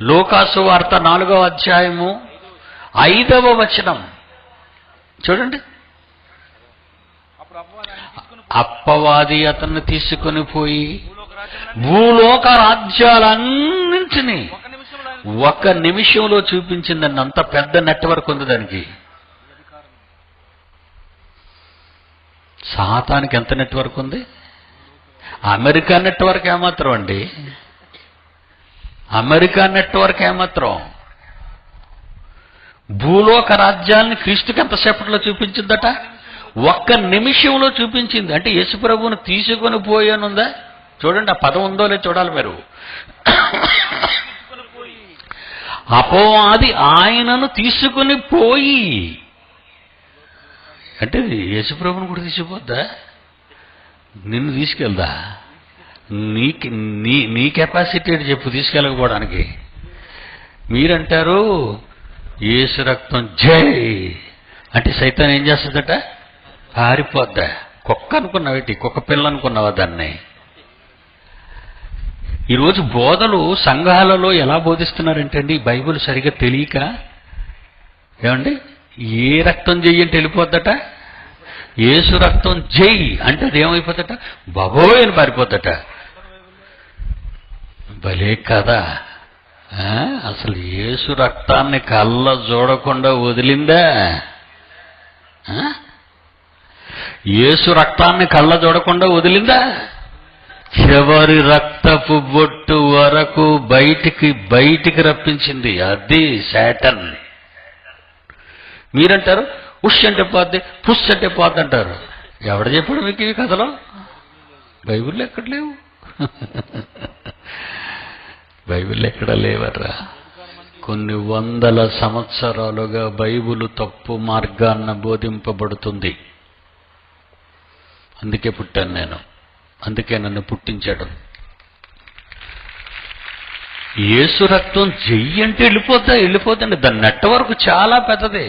లూకాసు వార్త 4వ అధ్యాయము 5వ వచనం చూడండి. అప్పవాది అతన్ని తీసుకొని పోయి భూలోక రాజ్యాలన్నింటినీ ఒక నిమిషంలో చూపించిందండి. అంత పెద్ద నెట్వర్క్ ఉంది దానికి. సాతానికి ఎంత నెట్వర్క్ ఉంది? అమెరికా నెట్వర్క్ ఏమాత్రం అండి, అమెరికా నెట్వర్క్ ఏమాత్రం. భూలోక రాజ్యాన్ని క్రీస్తుకి ఎంతసేపట్లో చూపించిందట? ఒక్క నిమిషంలో చూపించింది. అంటే యేసుప్రభువును తీసుకొని పోయానుందా? చూడండి, ఆ పదం ఉందో లేదో చూడాలి మీరు. అపవాది ఆయనను తీసుకుని పోయి, అంటే యేసుప్రభుని కూడా తీసుకుపోద్దా? నిన్ను తీసుకెళ్దా? నీ కెపాసిటీ చెప్పు తీసుకెళ్ళకపోవడానికి. మీరంటారు యేసు రక్తం జై అంటే సైతాన్ ఏం చేస్తుందట? పారిపోద్దా? కుక్క అనుకున్నావేటి? కుక్క పిల్ల అనుకున్నావా దాన్ని? ఈరోజు బోధలు సంఘాలలో ఎలా బోధిస్తున్నారంటే అండి, బైబిల్ సరిగ్గా తెలియక, ఏమండి ఏ రక్తం జై అంటే వెళ్ళిపోద్దట, యేసు రక్తం జై అంటే అదేమైపోద్దట, బాబోయ్ అని పారిపోద్దట. భలే కదా. అసలు యేసు రక్తాన్ని కళ్ళ చూడకుండా వదిలిందా? యేసు రక్తాన్ని కళ్ళ చూడకుండా వదిలిందా? చివరి రక్తపు బొట్టు వరకు బయటికి రప్పించింది. అది శాటన్. మీరంటారు ఉష్ అంటే పోద్ది, పుష్ అంటే పోద్ది అంటారు. ఎవడ చెప్పాడు మీకు ఈ కథలో? బైబిల్లో ఎక్కడ లేవు. బైబిల్ ఎక్కడ లేవరా? కొన్ని వందల సంవత్సరాలుగా బైబిల్ తప్పు మార్గాన్న బోధింపబడుతుంది. అందుకే పుట్టాను నేను, అందుకే నన్ను పుట్టించాడు. యేసు రక్తం జై అంటే వెళ్ళిపోతండి. దాని నెట్వర్క్ చాలా పెద్దది.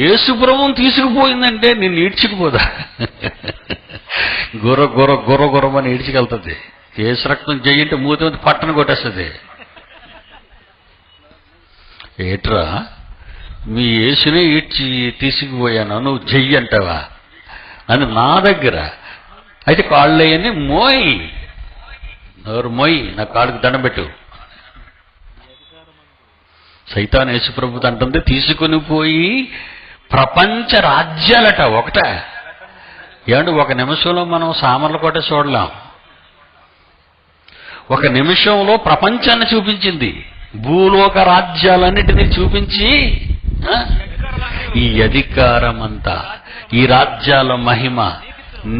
యేసు ప్రభువును తీసుకుపోయిందంటే నిన్ను ఈడ్చుకుపోదా? గుర్రమని ఈడ్చుకెళ్తుంది. యేసు రక్తం జై అంటే మూతి మీద పట్టణ కొట్టేస్తుంది. ఏట్రా మీ యేసునే ఈడ్చి తీసుకుపోయాను, నువ్వు జై అంటావా అని నా దగ్గర. అయితే కాళ్ళు అయ్యని మోయ్, నోరు మోయ్, నా కాళ్ళకి దండం పెట్టు. సైతాన్ యేసుప్రభు అంటుంది తీసుకుని పోయి ప్రపంచ రాజ్యాలట. ఒకట ఏమంటే ఒక నిమిషంలో మనం సామర్లకోట చూడలేం. ఒక నిమిషంలో ప్రపంచాన్ని చూపించింది. భూలోక రాజ్యాలన్నిటినీ చూపించి ఈ అధికారం అంతా, ఈ రాజ్యాల మహిమ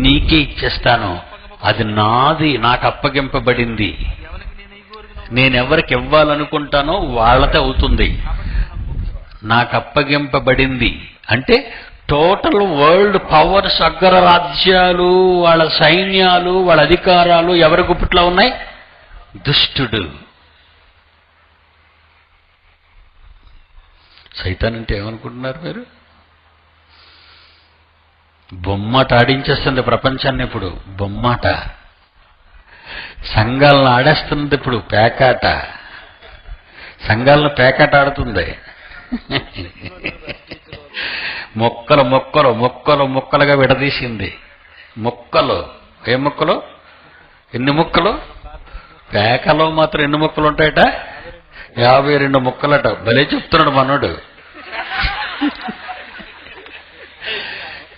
నీకే ఇచ్చేస్తాను, అది నాది, నాకు అప్పగింపబడింది, నేనెవరికి ఇవ్వాలనుకుంటానో వాళ్ళతో అవుతుంది, నాకు అప్పగింపబడింది. అంటే టోటల్ వరల్డ్ పవర్స్, అగ్ర రాజ్యాలు, వాళ్ళ సైన్యాలు, వాళ్ళ అధికారాలు ఎవరి గుప్పిట్లో ఉన్నాయి? దుష్టుడు. సైతాన్ అంటే ఏమనుకుంటున్నారు మీరు? బొమ్మాట ఆడించేస్తుంది ప్రపంచాన్ని. ఇప్పుడు బొమ్మాట. సంఘాలను ఆడేస్తున్నది ఇప్పుడు పేకాట. సంఘాలను పేకాట ఆడుతుంది. మొక్కలుగా విడదీసింది. మొక్కలు ఏ మొక్కలు? ఎన్ని మొక్కలు? పేకలో మాత్రం ఎన్ని మొక్కలు ఉంటాయట? 52 మొక్కలట. భలే చెప్తున్నాడు మనోడు.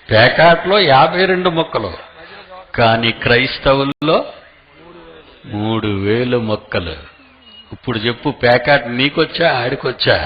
పేకాట్లో 52 మొక్కలు, కానీ క్రైస్తవుల్లో 3000 మొక్కలు. ఇప్పుడు చెప్పు, పేకాట్ నీకొచ్చా ఆడికొచ్చా?